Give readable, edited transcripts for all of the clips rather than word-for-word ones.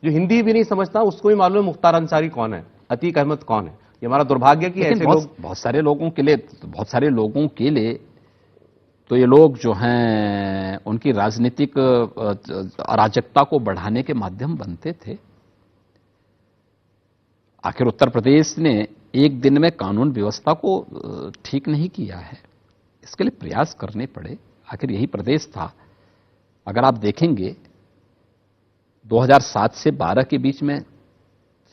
जो हिंदी भी नहीं समझता उसको भी मालूम है मुख्तार अंसारी कौन है, अतीक अहमद कौन है। ये हमारा दुर्भाग्य कि ऐसे लोग बहुत सारे लोगों के लिए तो ये लोग जो हैं उनकी राजनीतिक अराजकता को बढ़ाने के माध्यम बनते थे। आखिर उत्तर प्रदेश ने एक दिन में कानून व्यवस्था को ठीक नहीं किया है, इसके लिए प्रयास करने पड़े। आखिर यही प्रदेश था। अगर आप देखेंगे 2007 से 12 के बीच में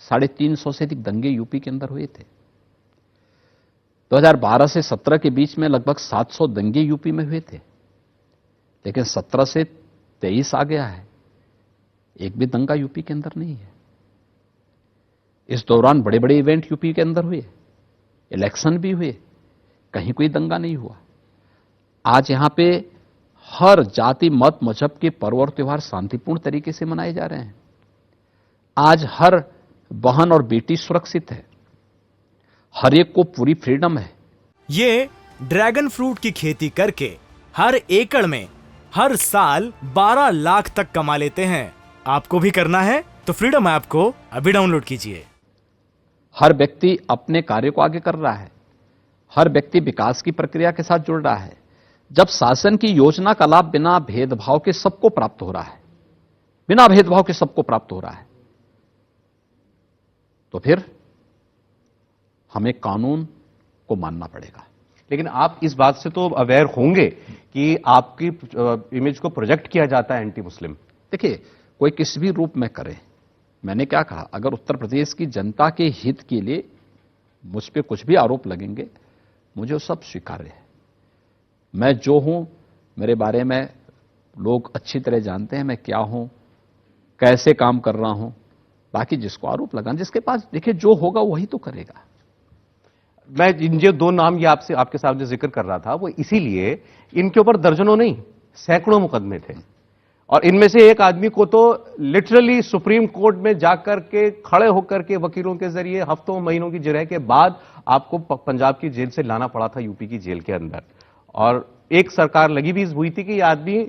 350 से अधिक दंगे यूपी के अंदर हुए थे। 2012 से 17 के बीच में लगभग 700 दंगे यूपी में हुए थे, लेकिन 17 से 23 आ गया है, एक भी दंगा यूपी के अंदर नहीं है। इस दौरान बड़े बड़े इवेंट यूपी के अंदर हुए, इलेक्शन भी हुए, कहीं कोई दंगा नहीं हुआ। आज यहां पे हर जाति मत मजहब के पर्व और त्योहार शांतिपूर्ण तरीके से मनाए जा रहे हैं। आज हर बहन और बेटी सुरक्षित है, हर एक को पूरी फ्रीडम है। ये ड्रैगन फ्रूट की खेती करके हर एकड़ में हर साल 12 लाख तक कमा लेते हैं। आपको भी करना है तो फ्रीडम ऐप को अभी डाउनलोड कीजिए। हर व्यक्ति अपने कार्य को आगे कर रहा है, हर व्यक्ति विकास की प्रक्रिया के साथ जुड़ रहा है। जब शासन की योजना का लाभ बिना भेदभाव के सबको प्राप्त हो रहा है, बिना भेदभाव के सबको प्राप्त हो रहा है, तो फिर हमें कानून को मानना पड़ेगा। लेकिन आप इस बात से तो अवेयर होंगे कि आपकी इमेज को प्रोजेक्ट किया जाता है एंटी मुस्लिम। देखिए, कोई किसी भी रूप में करे, मैंने क्या कहा, अगर उत्तर प्रदेश की जनता के हित के लिए मुझ पे कुछ भी आरोप लगेंगे, मुझे वो सब स्वीकार्य है। मैं जो हूं, मेरे बारे में लोग अच्छी तरह जानते हैं, मैं क्या हूं, कैसे काम कर रहा हूं। बाकी जिसको आरोप लगाना, जिसके पास देखिए जो होगा वही तो करेगा। मैं इन जो दो नाम ये आपसे आपके सामने जिक्र कर रहा था वो इसीलिए, इनके ऊपर दर्जनों नहीं सैकड़ों मुकदमे थे, और इनमें से एक आदमी को तो लिटरली सुप्रीम कोर्ट में जाकर के खड़े होकर के वकीलों के जरिए हफ्तों महीनों की जिरह के बाद आपको पंजाब की जेल से लाना पड़ा था यूपी की जेल के अंदर। और एक सरकार लगी भी हुई थी कि यह आदमी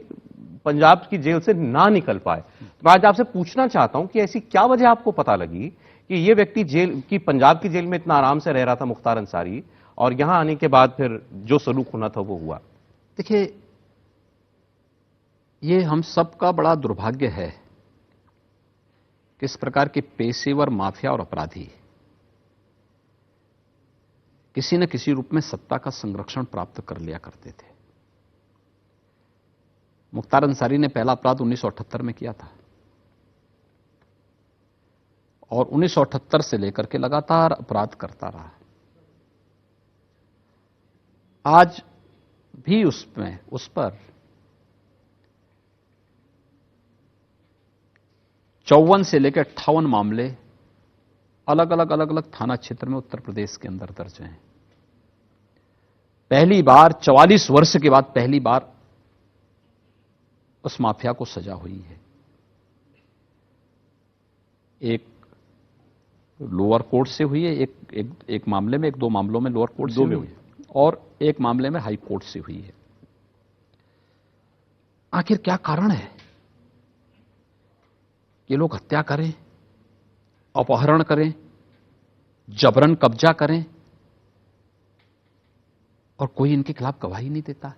पंजाब की जेल से ना निकल पाए। तो मैं आज आपसे पूछना चाहता हूं कि ऐसी क्या वजह आपको पता लगी कि यह व्यक्ति जेल की, पंजाब की जेल में इतना आराम से रह रहा था मुख्तार अंसारी, और यहां आने के बाद फिर जो सलूक होना था वो हुआ। देखिए, ये हम सबका बड़ा दुर्भाग्य है कि इस प्रकार के पेशेवर माफिया और अपराधी किसी न किसी रूप में सत्ता का संरक्षण प्राप्त कर लिया करते थे। मुख्तार अंसारी ने पहला अपराध 1978 में किया था, और 1978 से लेकर के लगातार अपराध करता रहा। आज भी उस पर 54 से लेकर 58 मामले अलग अलग थाना क्षेत्र में उत्तर प्रदेश के अंदर दर्ज हैं। पहली बार 44 वर्ष के बाद पहली बार उस माफिया को सजा हुई है। एक लोअर कोर्ट से हुई है, एक मामले में, दो मामलों में लोअर कोर्ट से हुई है, और एक मामले में हाई कोर्ट से हुई है। आखिर क्या कारण है कि लोग हत्या करें, अपहरण करें, जबरन कब्जा करें, और कोई इनके खिलाफ गवाही नहीं देता?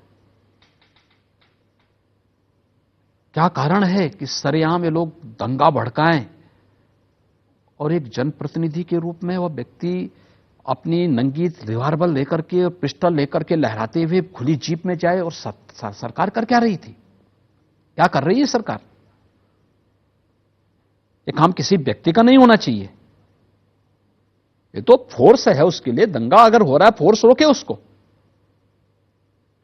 क्या कारण है कि सरेआम ये लोग दंगा भड़काएं, और एक जनप्रतिनिधि के रूप में वह व्यक्ति अपनी नंगी रिवाल्वर लेकर के, पिस्टल लेकर के लहराते हुए खुली जीप में जाए? और सरकार कर क्या रही थी? क्या कर रही है सरकार? ये काम किसी व्यक्ति का नहीं होना चाहिए। ये तो फोर्स है, उसके लिए दंगा अगर हो रहा है फोर्स रोके उसको,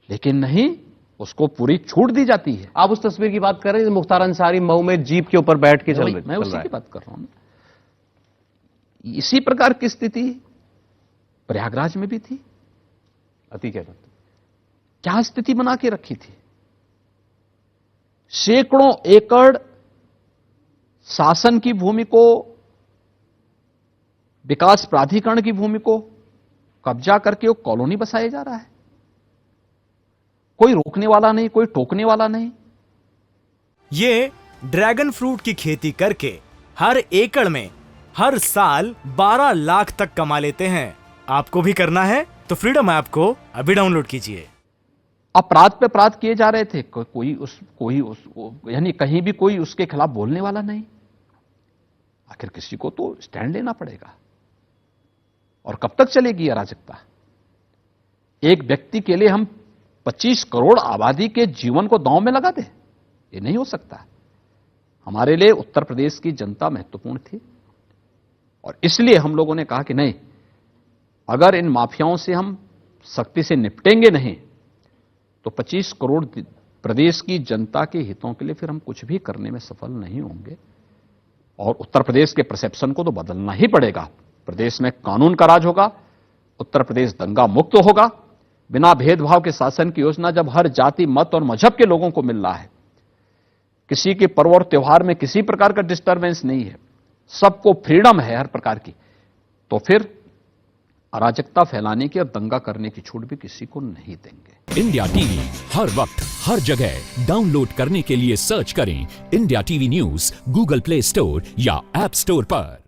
लेकिन नहीं, उसको पूरी छूट दी जाती है। आप उस तस्वीर की बात कर रहे हैं मुख्तार अंसारी मऊ में जीप के ऊपर बैठ के चल रहे? मैं उसी की बात कर रहा हूं। इसी प्रकार की स्थिति प्रयागराज में भी थी। अतीक अहमद क्या स्थिति बना के रखी थी? सैकड़ों एकड़ शासन की भूमि को, विकास प्राधिकरण की भूमि को कब्जा करके वो कॉलोनी बसाया जा रहा है। कोई रोकने वाला नहीं, कोई टोकने वाला नहीं। ये ड्रैगन फ्रूट की खेती करके हर एकड़ में हर साल 12 लाख तक कमा लेते हैं। आपको भी करना है तो फ्रीडम ऐप को अभी डाउनलोड कीजिए। अपराध पे अपराध किए जा रहे थे, यानी कहीं भी कोई उसके खिलाफ बोलने वाला नहीं। आखिर किसी को तो स्टैंड लेना पड़ेगा। और कब तक चलेगी अराजकता? एक व्यक्ति के लिए हम 25 करोड़ आबादी के जीवन को दांव में लगा दें? ये नहीं हो सकता। हमारे लिए उत्तर प्रदेश की जनता महत्वपूर्ण थी और इसलिए हम लोगों ने कहा कि नहीं, अगर इन माफियाओं से हम सख्ती से निपटेंगे नहीं तो 25 करोड़ प्रदेश की जनता के हितों के लिए फिर हम कुछ भी करने में सफल नहीं होंगे। और उत्तर प्रदेश के परसेप्शन को तो बदलना ही पड़ेगा। प्रदेश में कानून का राज होगा, उत्तर प्रदेश दंगा मुक्त होगा, बिना भेदभाव के शासन की योजना जब हर जाति, मत और मजहब के लोगों को मिल रहा है, किसी के पर्व और त्योहार में किसी प्रकार का डिस्टर्बेंस नहीं है, सबको फ्रीडम है हर प्रकार की, तो फिर अराजकता फैलाने की और दंगा करने की छूट भी किसी को नहीं देंगे। इंडिया टीवी हर वक्त हर जगह डाउनलोड करने के लिए सर्च करें India TV news Google play store या ऐप स्टोर पर।